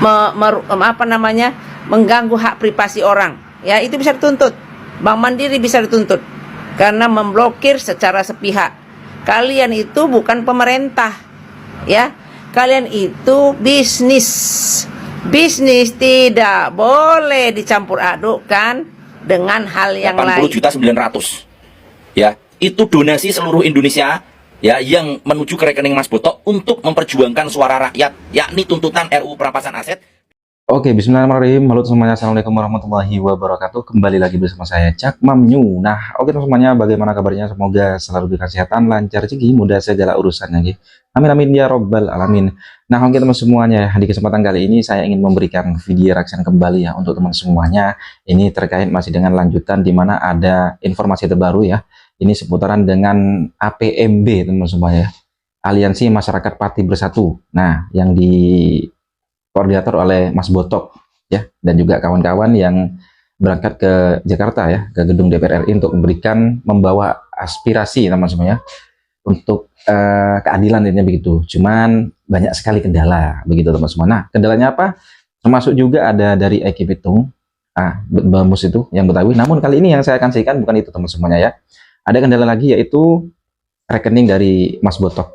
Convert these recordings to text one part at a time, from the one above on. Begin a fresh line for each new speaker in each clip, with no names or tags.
apa namanya, mengganggu hak privasi orang, ya itu bisa dituntut. Bank Mandiri bisa dituntut karena memblokir secara sepihak. Kalian itu bukan pemerintah, ya. Kalian itu bisnis. Bisnis tidak boleh dicampur adukkan dengan hal yang lain.
80.900.000 ya, itu donasi seluruh Indonesia ya, yang menuju ke rekening Mas Botok untuk memperjuangkan suara rakyat, yakni tuntutan RUU perampasan aset.
Oke, bismillahirrahmanirrahim. Halo semuanya, assalamualaikum warahmatullahi wabarakatuh. Kembali lagi bersama saya Cak Mamnyu. Nah, oke semuanya, bagaimana kabarnya? Semoga selalu dikasih kesehatan, lancar rezeki, mudah segala urusannya. Amin amin ya robbal alamin. Nah, oke teman semuanya, di kesempatan kali ini saya ingin memberikan video reaction kembali ya untuk teman semuanya. Ini terkait masih dengan lanjutan di mana ada informasi terbaru ya. Ini seputaran dengan APMB teman semuanya, Aliansi Masyarakat Pati Bersatu. Nah, yang di koordinator oleh Mas Botok ya, dan juga kawan-kawan yang berangkat ke Jakarta ya, ke gedung DPR RI untuk membawa aspirasi teman-teman ya, untuk keadilan intinya begitu. Cuman banyak sekali kendala begitu teman-teman. Nah, kendalanya apa? Termasuk juga ada dari Eki Pitung, Bamus itu yang Betawi. Namun kali ini yang saya akan sampaikan bukan itu teman-teman ya. Ada kendala lagi, yaitu rekening dari Mas Botok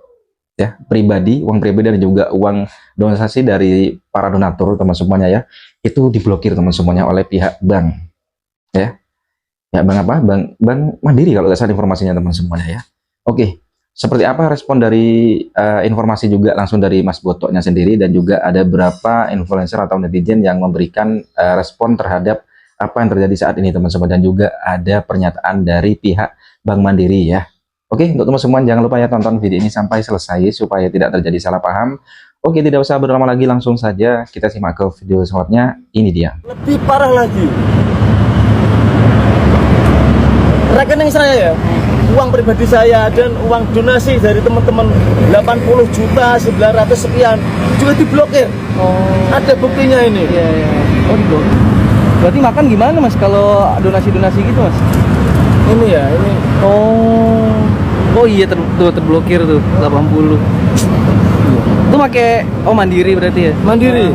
ya, pribadi, uang pribadi dan juga uang donasi dari para donatur teman semuanya ya, itu diblokir teman semuanya oleh pihak bank ya. Ya, bank apa? Bank Mandiri kalau nggak salah informasinya teman semuanya ya. Oke, seperti apa respon dari informasi juga langsung dari Mas Botoknya sendiri, dan juga ada beberapa influencer atau netizen yang memberikan respon terhadap apa yang terjadi saat ini teman-teman, dan juga ada pernyataan dari pihak Bank Mandiri ya. Oke, untuk teman semua jangan lupa ya tonton video ini sampai selesai supaya tidak terjadi salah paham. Oke, tidak usah berlama lagi, langsung saja kita simak ke video selengkapnya. Ini dia.
Lebih parah lagi, rekening saya ya, uang pribadi saya dan uang donasi dari teman-teman 80.900.000 sekian juga diblokir. Ada buktinya ini.
Iya. Oh, diblokir. Berarti makan gimana Mas kalau donasi-donasi gitu Mas?
Ini ya, ini.
Oh iya, terblokir tuh 80. Itu pakai Mandiri berarti ya?
Mandiri.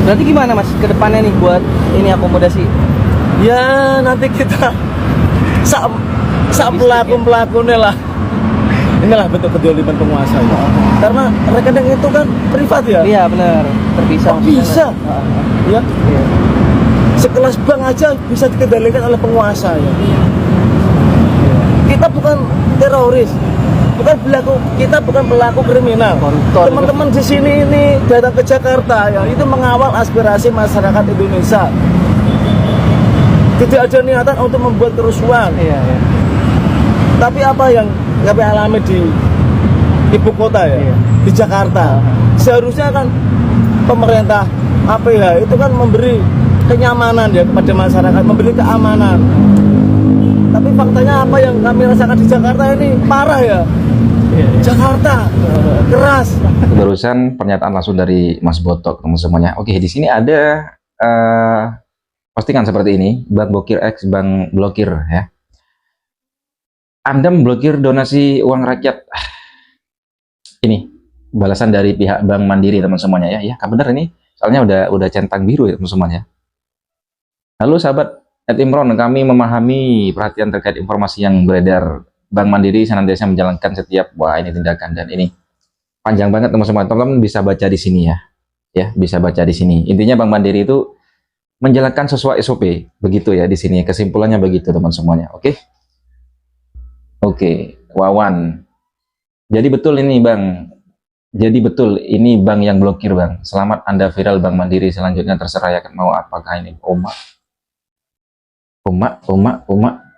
Berarti gimana Mas ke depannya nih buat ini akomodasi?
Ya nanti kita sak pelaku-pelakunya lah. Inilah bentuk kedoliman penguasa ya. Karena rekening itu kan privat ya.
Iya benar, terpisah.
Bisa. Ya. Sekelas bank aja bisa dikendalikan oleh penguasa ya. Kita bukan teroris, kita bukan pelaku kriminal. Teman-teman di sini ini datang ke Jakarta ya, itu mengawal aspirasi masyarakat Indonesia. Tidak ada niatan untuk membuat kerusuhan.
Iya.
Tapi apa yang kami alami di ibu kota ya, di Jakarta, seharusnya kan pemerintah APH itu kan memberi kenyamanan ya kepada masyarakat, memberi keamanan. Tapi faktanya apa yang kami rasakan di Jakarta ini parah ya. Jakarta keras.
Barusan pernyataan langsung dari Mas Botok teman semuanya. Oke, di sini ada postingan seperti ini, Bank Blokir X Bank Blokir ya. Anda memblokir donasi uang rakyat. Ini balasan dari pihak Bank Mandiri teman semuanya ya. Ya, benar ini. Soalnya udah centang biru ya teman semuanya. Halo sahabat Imron, kami memahami perhatian terkait informasi yang beredar. Bank Mandiri senantiasa menjalankan setiap ini tindakan, dan ini panjang banget teman-teman. Teman-teman bisa baca di sini ya. Ya, bisa baca di sini. Intinya Bank Mandiri itu menjalankan sesuai SOP begitu ya di sini. Kesimpulannya begitu teman semuanya. Oke. Oke, Wawan. Jadi betul ini Bang. Jadi betul ini bank yang blokir Bang. Selamat Anda viral Bank Mandiri. Selanjutnya terserah ya mau apakah ini Oma.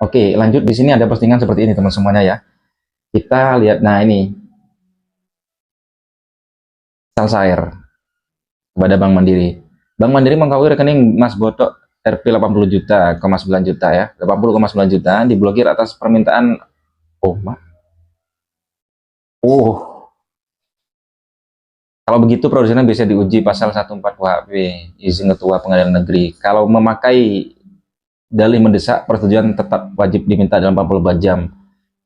Oke, lanjut. Di sini ada postingan seperti ini teman semuanya ya. Kita lihat. Nah, ini Salsair kepada Bank Mandiri. Bank Mandiri mengakui rekening Mas Botok Rp 80,9 juta ya. 80,9 juta diblokir atas permintaan Oma. Kalau begitu produsennya bisa diuji pasal 14 KUHP izin ketua pengadilan negeri. Kalau memakai dalih mendesak, persetujuan tetap wajib diminta dalam 44 jam.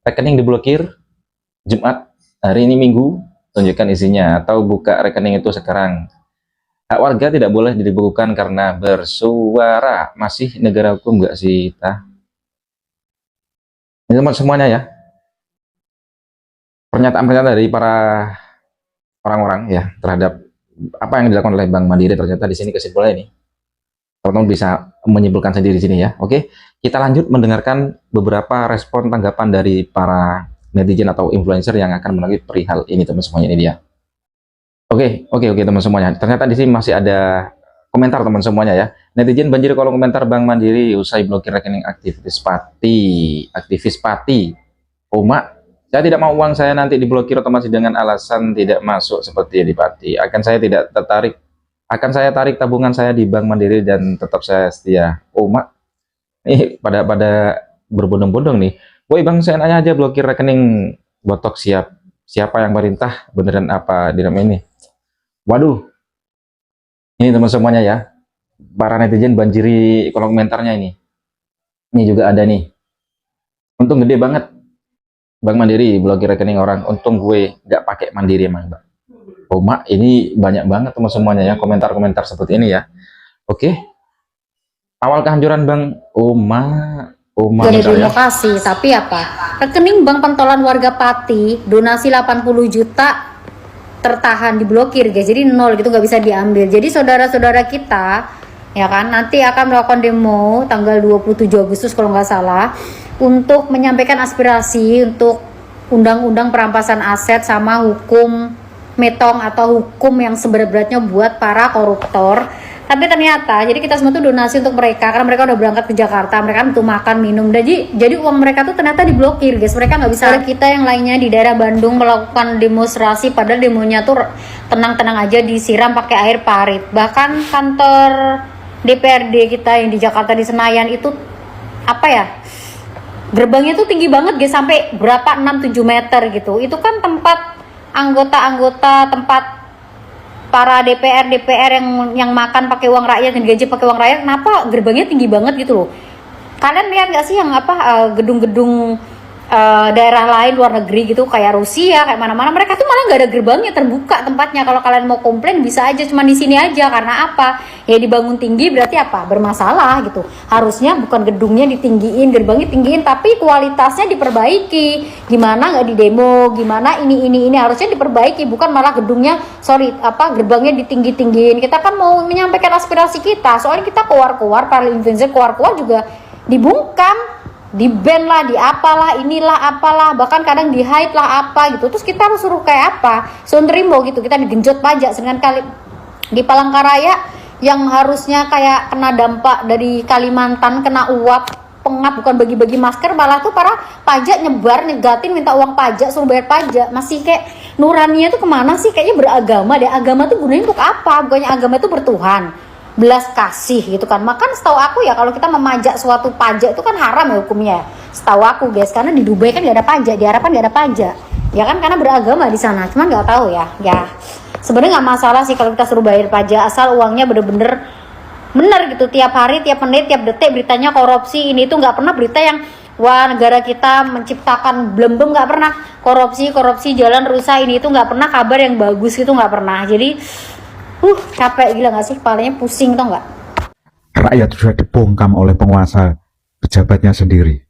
Rekening diblokir Jumat, hari ini Minggu, tunjukkan isinya atau buka rekening itu sekarang. Hak warga tidak boleh dibekukan karena bersuara. Masih negara hukum nggak sih kita? Ini teman semuanya ya. Pernyataan-pernyataan dari para orang-orang ya terhadap apa yang dilakukan oleh Bank Mandiri, ternyata di sini kesimpulannya ini. Teman-teman bisa menyimpulkan sendiri di sini ya. Oke, kita lanjut mendengarkan beberapa respon tanggapan dari para netizen atau influencer yang akan menanggapi perihal ini, teman semuanya. Ini dia. Oke, teman semuanya. Ternyata di sini masih ada komentar teman semuanya ya. Netizen banjir kolom komentar Bank Mandiri usai blokir rekening aktivis Pati. Uma, saya tidak mau uang saya nanti diblokir otomatis dengan alasan tidak masuk seperti di Pati. Akan saya tarik tabungan saya di Bank Mandiri dan tetap saya setia. Uma, pada berbondong-bondong nih. Woi Bang, saya nanya aja, blokir rekening botok siapa yang merintah, beneran apa di dalam ini? Waduh, ini teman semuanya ya, para netizen banjiri kolom komentarnya ini juga ada nih. Untung gede banget Bank Mandiri blokir rekening orang, untung gue nggak pakai Mandiri emang Mbak. Oh mak, ini banyak banget teman semuanya ya komentar-komentar seperti ini ya. Oke, awal kehancuran Bank
Jadi demokrasi, tapi apa? Rekening bank pentolan warga Pati, donasi 80 juta tertahan, diblokir guys, jadi nol gitu, nggak bisa diambil. Jadi saudara-saudara kita ya kan nanti akan melakukan demo tanggal 27 Agustus kalau nggak salah untuk menyampaikan aspirasi untuk undang-undang perampasan aset sama hukum metong atau hukum yang seberat-beratnya buat para koruptor. Tapi ternyata jadi kita semua tuh donasi untuk mereka karena mereka udah berangkat ke Jakarta, mereka untuk makan minum, jadi uang mereka tuh ternyata diblokir guys, mereka nggak bisa. Kita yang lainnya di daerah Bandung melakukan demonstrasi, padahal demonya tuh tenang-tenang aja, disiram pakai air parit. Bahkan kantor DPRD kita yang di Jakarta di Senayan itu apa ya, gerbangnya tuh tinggi banget guys, sampai berapa 6-7 meter gitu. Itu kan tempat anggota-anggota, tempat para DPR yang makan pakai uang rakyat, yang gaji pakai uang rakyat. Kenapa gerbangnya tinggi banget gitu loh? Kalian lihat nggak sih yang gedung-gedung daerah lain luar negeri gitu, kayak Rusia, kayak mana-mana, mereka tuh malah nggak ada gerbangnya, terbuka tempatnya. Kalau kalian mau komplain bisa aja, cuma di sini aja. Karena apa? Ya dibangun tinggi berarti apa? Bermasalah gitu. Harusnya bukan gedungnya ditinggiin, gerbangnya tinggiin, tapi kualitasnya diperbaiki. Gimana nggak di demo? Gimana ini harusnya diperbaiki, bukan malah gedungnya gerbangnya ditinggi-tinggiin. Kita kan mau menyampaikan aspirasi kita, soalnya kita keluar-keluar, para influencer keluar-keluar juga dibungkam, di ban lah, di apalah, inilah apalah, bahkan kadang di hide lah apa gitu. Terus kita harus suruh kayak apa? Sonderimo gitu, kita digenjot pajak. Sedangkan kali di Palangkaraya yang harusnya kayak kena dampak dari Kalimantan, kena uap pengap, bukan bagi-bagi masker, malah tuh para pajak nyebar, negatin, minta uang pajak, suruh bayar pajak. Masih kayak nuraninya tuh kemana sih? Kayaknya beragama deh. Agama tuh gunanya untuk apa? Bukannya agama itu bertuhan, belas kasih gitu kan. Makan setahu aku ya, kalau kita memajak suatu pajak itu kan haram ya hukumnya, setahu aku guys, karena di Dubai kan gak ada pajak, di Arab kan gak ada pajak ya kan, karena beragama di sana. Cuman nggak tahu ya sebenarnya nggak masalah sih kalau kita suruh bayar pajak, asal uangnya bener-bener gitu, tiap hari, tiap menit, tiap detik beritanya korupsi. Ini tuh nggak pernah berita yang wah negara kita menciptakan blem-blem, nggak pernah. Korupsi jalan rusak, ini itu nggak pernah kabar yang bagus gitu, nggak pernah. Jadi capek gila gak sih, kepalanya pusing tau gak?
Rakyat sudah dibungkam oleh penguasa pejabatnya sendiri.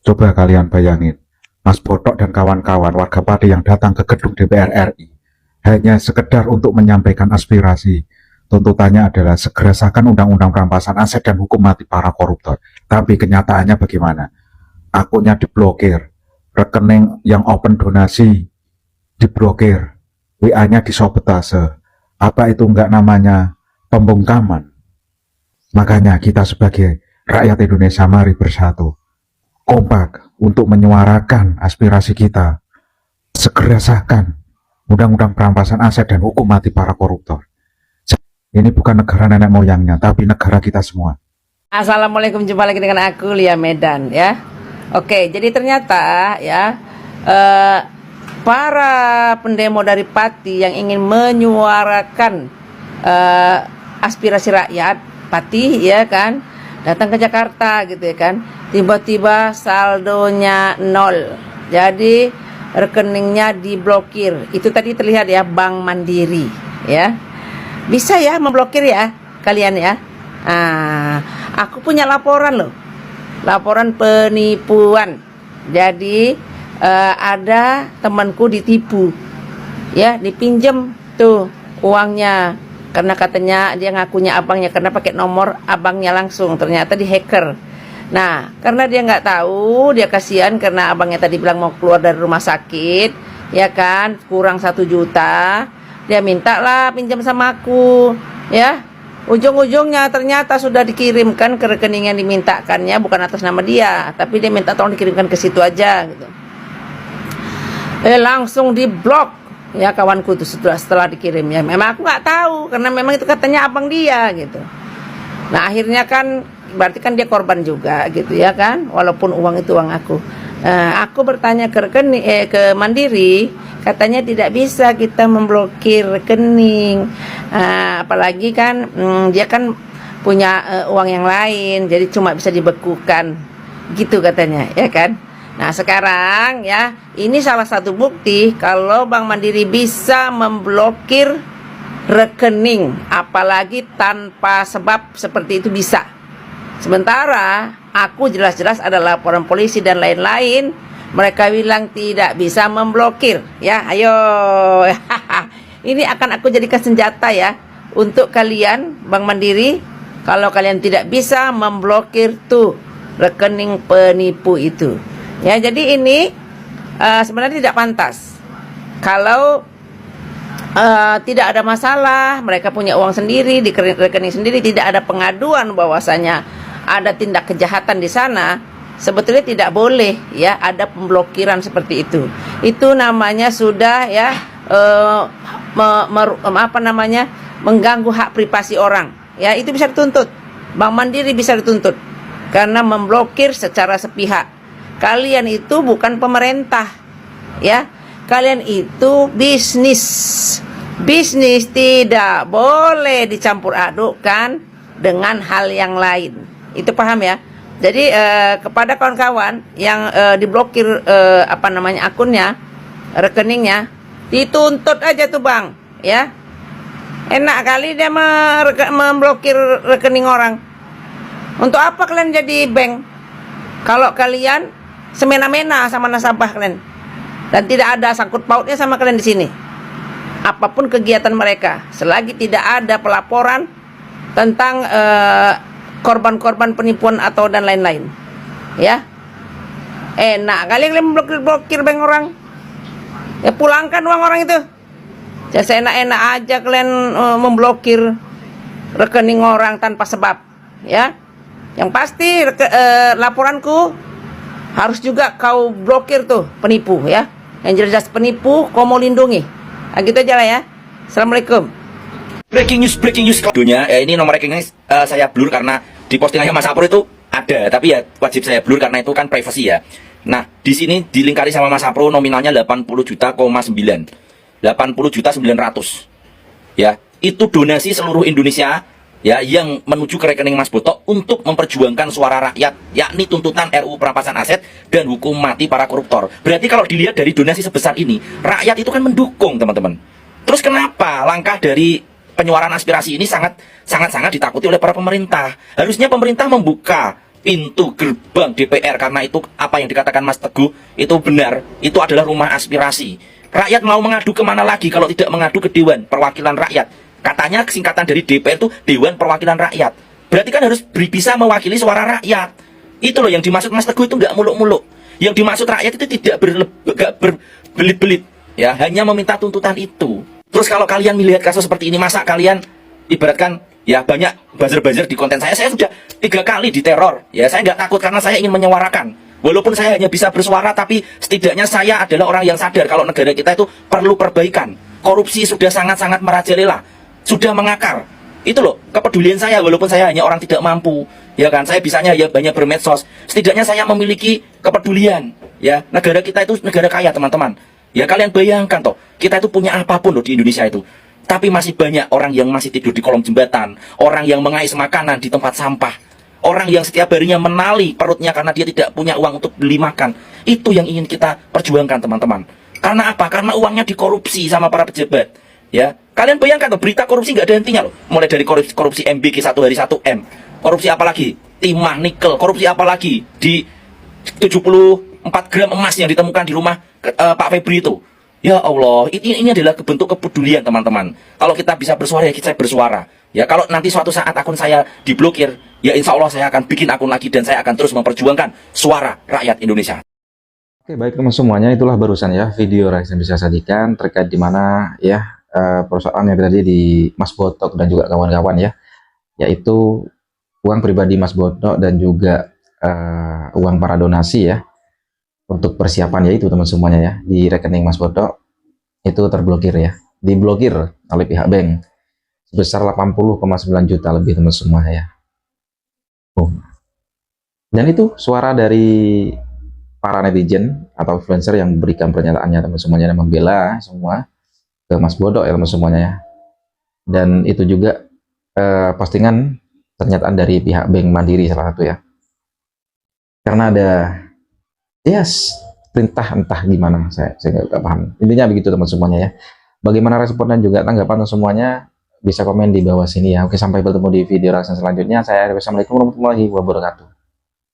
Coba kalian bayangin, Mas Botok dan kawan-kawan warga Pati yang datang ke gedung DPR RI hanya sekedar untuk menyampaikan aspirasi. Tuntutannya adalah segera sahkan undang-undang perampasan aset dan hukum mati para koruptor. Tapi kenyataannya bagaimana? Akunnya diblokir, rekening yang open donasi diblokir, WA-nya disabotase. Apa itu enggak namanya pembungkaman? Makanya kita sebagai rakyat Indonesia mari bersatu, kompak untuk menyuarakan aspirasi kita. Segera sahkan undang-undang perampasan aset dan hukum mati para koruptor. Ini bukan negara nenek moyangnya, tapi negara kita semua.
Assalamualaikum, jumpa lagi dengan aku Lia Medan ya. Oke, jadi ternyata ya para pendemo dari Pati yang ingin menyuarakan aspirasi rakyat Pati ya kan, datang ke Jakarta gitu ya kan, tiba-tiba saldonya nol, jadi rekeningnya diblokir. Itu tadi terlihat ya, Bank Mandiri ya. bisa ya memblokir ya kalian ya. Aku punya laporan loh, laporan penipuan. Jadi ada temanku ditipu, ya, dipinjem tuh uangnya karena katanya dia ngakunya abangnya karena pakai nomor abangnya langsung, ternyata di hacker. Nah, karena dia nggak tahu, dia kasihan karena abangnya tadi bilang mau keluar dari rumah sakit, ya kan, kurang 1 juta, dia minta lah pinjam sama aku, ya. Ujung-ujungnya ternyata sudah dikirimkan ke rekening yang dimintakannya, bukan atas nama dia, tapi dia minta tolong dikirimkan ke situ aja, gitu. Langsung diblok, ya kawanku tuh setelah dikirimnya. Memang aku nggak tahu karena memang itu katanya abang dia, gitu. Nah akhirnya kan berarti kan dia korban juga gitu ya kan, walaupun uang itu uang aku. Aku bertanya ke rekening ke Mandiri, katanya tidak bisa kita memblokir rekening, apalagi kan dia kan punya uang yang lain, jadi cuma bisa dibekukan gitu katanya ya kan. Nah sekarang ya ini salah satu bukti kalau Bank Mandiri bisa memblokir rekening, apalagi tanpa sebab seperti itu bisa. Sementara aku jelas-jelas ada laporan polisi dan lain-lain, mereka bilang tidak bisa memblokir. Ya, ayo. Ini akan aku jadikan senjata ya untuk kalian Bank Mandiri. Kalau kalian tidak bisa memblokir tuh rekening penipu itu. Ya, jadi ini sebenarnya tidak pantas. Kalau tidak ada masalah, mereka punya uang sendiri di rekening sendiri, tidak ada pengaduan bahwasanya ada tindak kejahatan di sana, sebetulnya tidak boleh ya ada pemblokiran seperti itu. Itu namanya sudah ya mengganggu hak privasi orang. Ya, itu bisa dituntut. Bank Mandiri bisa dituntut karena memblokir secara sepihak. Kalian itu bukan pemerintah. Ya. Kalian itu bisnis. Bisnis tidak boleh dicampur adukkan dengan hal yang lain. Itu paham ya. Jadi kepada kawan-kawan yang diblokir akunnya, rekeningnya, dituntut aja tuh Bang, ya. Enak kali dia memblokir rekening orang. Untuk apa kalian jadi bank? Kalau kalian semena-mena sama nasabah kalian dan tidak ada sangkut pautnya sama kalian di sini. Apapun kegiatan mereka, selagi tidak ada pelaporan tentang korban-korban penipuan atau dan lain-lain, ya. Enak kali kalian blokir bank orang, ya pulangkan uang orang itu. Jadi enak-enak aja kalian memblokir rekening orang tanpa sebab, ya. Yang pasti laporanku harus juga kau blokir tuh penipu, ya. Yang jelas penipu kau mau lindungi. Nah, gitu aja lah ya. Assalamualaikum.
Breaking news dunia. Ini nomor rekeningnya saya blur karena di postingannya Mas Sapro itu ada, tapi ya wajib saya blur karena itu kan privacy ya. Nah, di sini dilingkari sama Mas Sapro nominalnya 80 juta, 9. 80 juta 900. Ya, itu donasi seluruh Indonesia ya yang menuju ke rekening Mas Botok untuk memperjuangkan suara rakyat, yakni tuntutan RUU perampasan aset dan hukum mati para koruptor. Berarti kalau dilihat dari donasi sebesar ini, rakyat itu kan mendukung, teman-teman. Terus kenapa langkah dari penyuaran aspirasi ini sangat ditakuti oleh para pemerintah? Harusnya pemerintah membuka pintu gerbang DPR, karena itu apa yang dikatakan Mas Teguh itu benar, itu adalah rumah aspirasi. Rakyat mau mengadu kemana lagi kalau tidak mengadu ke Dewan Perwakilan Rakyat? Katanya singkatan dari DPR itu Dewan Perwakilan Rakyat. Berarti kan harus bisa mewakili suara rakyat. Itu loh yang dimaksud Mas Teguh, itu nggak muluk-muluk. Yang dimaksud rakyat itu tidak berbelit-belit, ya, hanya meminta tuntutan itu. Terus kalau kalian melihat kasus seperti ini, masa kalian ibaratkan ya banyak buzzer-buzzer di konten saya sudah 3 kali diteror. Ya, saya nggak takut karena saya ingin menyuarakan. Walaupun saya hanya bisa bersuara, tapi setidaknya saya adalah orang yang sadar kalau negara kita itu perlu perbaikan. Korupsi sudah sangat-sangat merajalela, sudah mengakar. Itu loh kepedulian saya, walaupun saya hanya orang tidak mampu. Ya kan, saya bisanya ya banyak bermedsos. Setidaknya saya memiliki kepedulian. Ya, negara kita itu negara kaya, teman-teman. Ya kalian bayangkan toh, kita itu punya apapun loh di Indonesia itu. Tapi masih banyak orang yang masih tidur di kolong jembatan, orang yang mengais makanan di tempat sampah, orang yang setiap harinya menali perutnya karena dia tidak punya uang untuk beli makan. Itu yang ingin kita perjuangkan, teman-teman. Karena apa? Karena uangnya dikorupsi sama para pejabat. Ya, kalian bayangkan tuh, berita korupsi nggak ada hentinya loh. Mulai dari korupsi MBG 1 hari 1 M, korupsi apa lagi? Timah nikel, korupsi apa lagi? Di 74 gram emas yang ditemukan di rumah Pak Febri itu. Ya Allah, ini adalah bentuk kepedulian teman-teman. Kalau kita bisa bersuara, ya kita bersuara. Ya, kalau nanti suatu saat akun saya diblokir, ya insya Allah saya akan bikin akun lagi dan saya akan terus memperjuangkan suara rakyat Indonesia.
Oke, baik teman semuanya, itulah barusan ya video Rex yang bisa sajikan terkait di mana ya persoalan yang terjadi di Mas Botok dan juga kawan-kawan ya, yaitu uang pribadi Mas Botok dan juga uang para donasi ya untuk persiapan, yaitu teman semuanya ya, di rekening Mas Botok itu terblokir ya, diblokir oleh pihak bank sebesar 80,9 juta lebih teman semua ya. Dan itu suara dari para netizen atau influencer yang memberikan pernyataannya teman semuanya, dan membela semua ke Mas Botok ya teman semuanya ya. Dan itu juga postingan pernyataan dari pihak Bank Mandiri salah satu ya, karena ada perintah entah gimana, saya nggak paham, intinya begitu teman semuanya ya. Bagaimana respon dan juga tanggapan semuanya, bisa komen di bawah sini ya. Oke, sampai bertemu di video reaksi selanjutnya. Saya Assalamualaikum warahmatullahi wabarakatuh.